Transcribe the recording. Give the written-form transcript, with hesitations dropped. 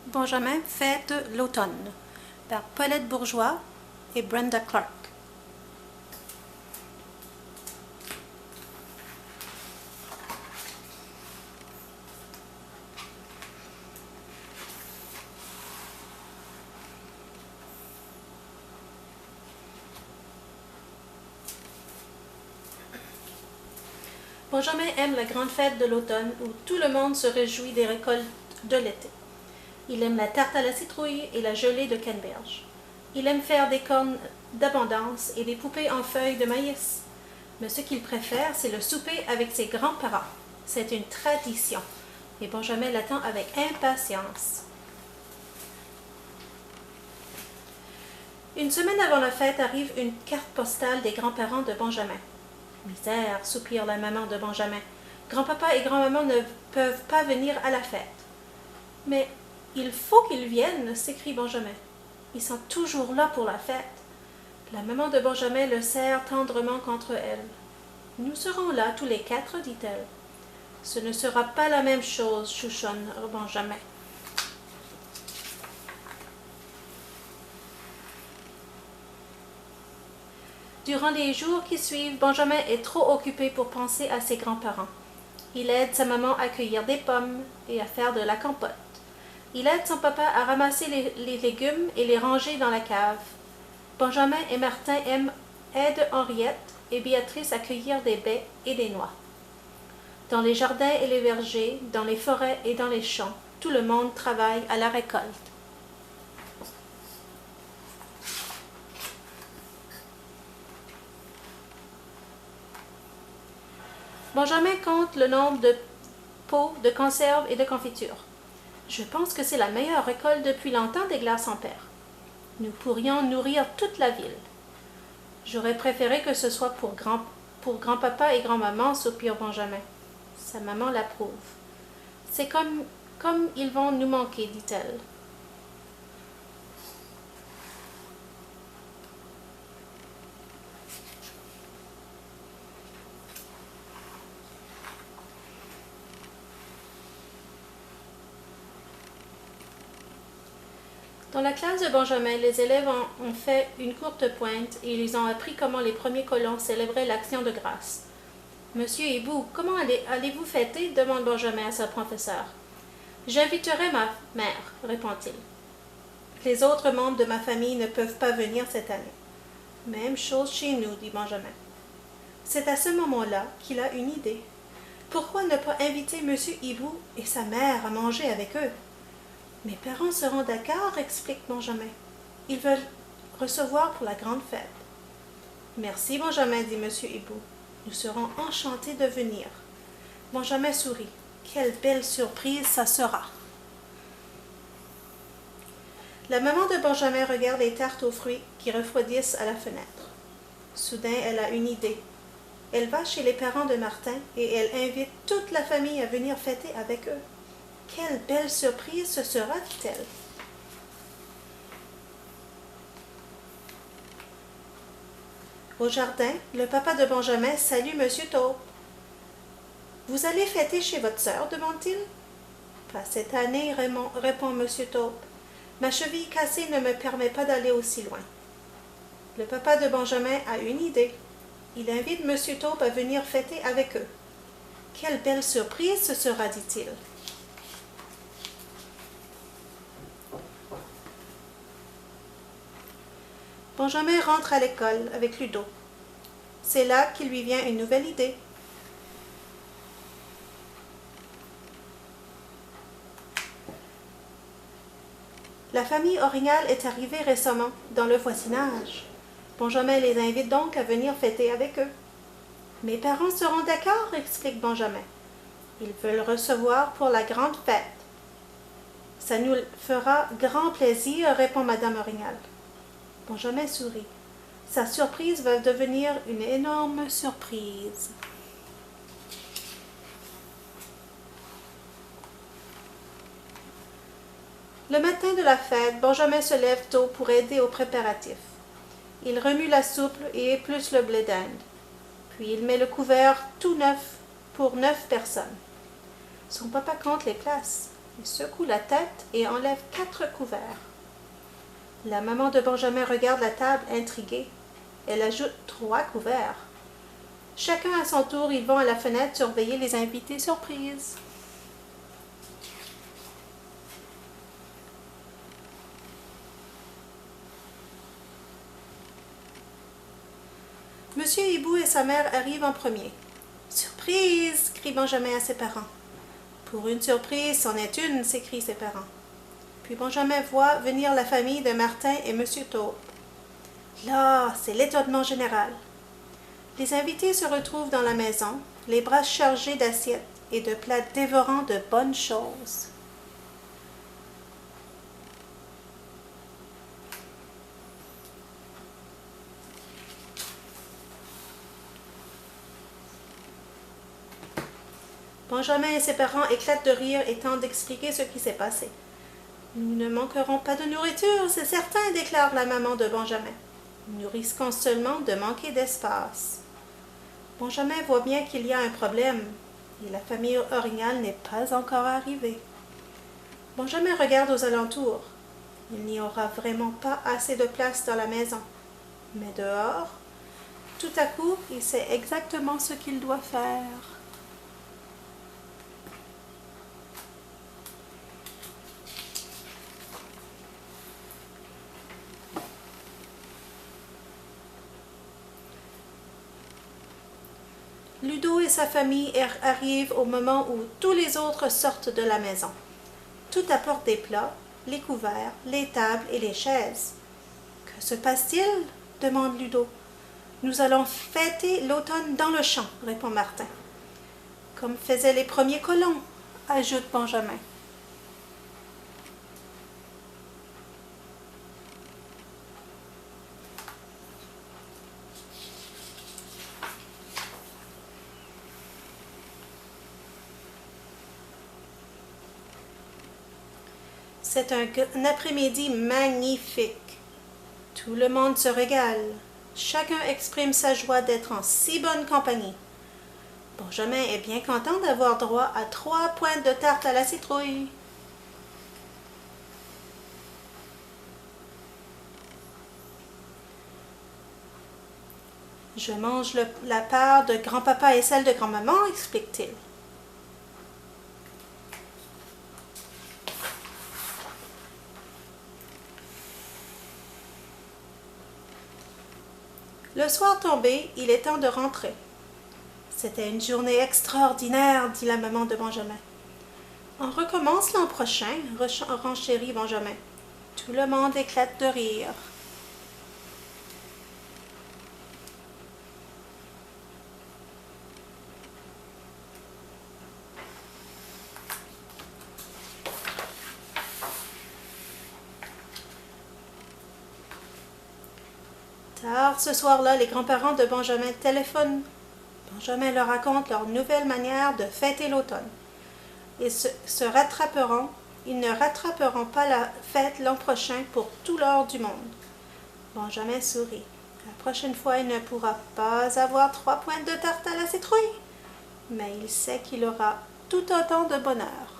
Benjamin fête l'automne par Paulette Bourgeois et Brenda Clark. Benjamin aime la grande fête de l'automne où tout le monde se réjouit des récoltes de l'été. Il aime la tarte à la citrouille et la gelée de canneberge. Il aime faire des cornes d'abondance et des poupées en feuilles de maïs. Mais ce qu'il préfère, c'est le souper avec ses grands-parents. C'est une tradition et Benjamin l'attend avec impatience. Une semaine avant la fête arrive une carte postale des grands-parents de Benjamin. Misère, soupire la maman de Benjamin. Grand-papa et grand-maman ne peuvent pas venir à la fête. Mais il faut qu'ils viennent, s'écrie Benjamin. Ils sont toujours là pour la fête. La maman de Benjamin le serre tendrement contre elle. Nous serons là tous les quatre, dit-elle. Ce ne sera pas la même chose, chouchonne Benjamin. Durant les jours qui suivent, Benjamin est trop occupé pour penser à ses grands-parents. Il aide sa maman à cueillir des pommes et à faire de la compote. Il aide son papa à ramasser les légumes et les ranger dans la cave. Benjamin et Martin aident Henriette et Béatrice à cueillir des baies et des noix. Dans les jardins et les vergers, dans les forêts et dans les champs, tout le monde travaille à la récolte. Benjamin compte le nombre de pots de conserves et de confitures. Je pense que c'est la meilleure récolte depuis longtemps, déclare son père. Nous pourrions nourrir toute la ville. J'aurais préféré que ce soit pour grand-papa et grand-maman, soupire Benjamin. Sa maman l'approuve. C'est comme ils vont nous manquer, dit-elle. Dans la classe de Benjamin, les élèves ont fait une courte pointe et ils ont appris comment les premiers colons célébraient l'action de grâce. Monsieur Hibou, comment allez-vous fêter demande Benjamin à sa professeure. J'inviterai ma mère, répond-il. Les autres membres de ma famille ne peuvent pas venir cette année. Même chose chez nous, dit Benjamin. C'est à ce moment-là qu'il a une idée. Pourquoi ne pas inviter Monsieur Hibou et sa mère à manger avec eux? Mes parents seront d'accord, explique Benjamin. Ils veulent recevoir pour la grande fête. Merci, Benjamin, dit Monsieur Hibou. Nous serons enchantés de venir. Benjamin sourit. Quelle belle surprise ça sera. La maman de Benjamin regarde les tartes aux fruits qui refroidissent à la fenêtre. Soudain, elle a une idée. Elle va chez les parents de Martin et elle invite toute la famille à venir fêter avec eux. Quelle belle surprise ce sera, dit-elle. Au jardin, le papa de Benjamin salue Monsieur Taupe. Vous allez fêter chez votre sœur, demande-t-il. Pas cette année, répond Monsieur Taupe. Ma cheville cassée ne me permet pas d'aller aussi loin. Le papa de Benjamin a une idée. Il invite Monsieur Taupe à venir fêter avec eux. Quelle belle surprise ce sera, dit-il. Benjamin rentre à l'école avec Ludo. C'est là qu'il lui vient une nouvelle idée. La famille Orignal est arrivée récemment dans le voisinage. Benjamin les invite donc à venir fêter avec eux. Mes parents seront d'accord, explique Benjamin. Ils veulent recevoir pour la grande fête. Ça nous fera grand plaisir, répond Madame Orignal. Benjamin sourit. Sa surprise va devenir une énorme surprise. Le matin de la fête, Benjamin se lève tôt pour aider aux préparatifs. Il remue la soupe et épluche le blé d'Inde. Puis il met le couvert tout neuf pour 9 personnes. Son papa compte les places. Il secoue la tête et enlève 4 couverts. La maman de Benjamin regarde la table intriguée. Elle ajoute 3 couverts. Chacun à son tour, ils vont à la fenêtre surveiller les invités surprises. Monsieur Hibou et sa mère arrivent en premier. « Surprise !» crie Benjamin à ses parents. « Pour une surprise, c'en est une !» s'écrient ses parents. Puis Benjamin voit venir la famille de Martin et Monsieur Taupe. Là, c'est l'étonnement général. Les invités se retrouvent dans la maison, les bras chargés d'assiettes et de plats dévorant de bonnes choses. Benjamin et ses parents éclatent de rire et tentent d'expliquer ce qui s'est passé. « Nous ne manquerons pas de nourriture, c'est certain, » déclare la maman de Benjamin. « Nous risquons seulement de manquer d'espace. » Benjamin voit bien qu'il y a un problème, et la famille Orignal n'est pas encore arrivée. Benjamin regarde aux alentours. Il n'y aura vraiment pas assez de place dans la maison. Mais dehors, tout à coup, il sait exactement ce qu'il doit faire. Ludo et sa famille arrivent au moment où tous les autres sortent de la maison. Tout apporte des plats, les couverts, les tables et les chaises. « Que se passe-t-il » demande Ludo. « Nous allons fêter l'automne dans le champ » répond Martin. « Comme faisaient les premiers colons » ajoute Benjamin. C'est un après-midi magnifique. Tout le monde se régale. Chacun exprime sa joie d'être en si bonne compagnie. Benjamin est bien content d'avoir droit à 3 pointes de tarte à la citrouille. Je mange la part de grand-papa et celle de grand-maman, explique-t-il. Le soir tombé, il est temps de rentrer. « C'était une journée extraordinaire, » dit la maman de Benjamin. « On recommence l'an prochain, » renchérit Benjamin. Tout le monde éclate de rire. Tard ce soir-là, les grands-parents de Benjamin téléphonent. Benjamin leur raconte leur nouvelle manière de fêter l'automne. Ils ils ne rattraperont pas la fête l'an prochain pour tout l'or du monde. Benjamin sourit. La prochaine fois, il ne pourra pas avoir 3 pointes de tarte à la citrouille, mais il sait qu'il aura tout autant de bonheur.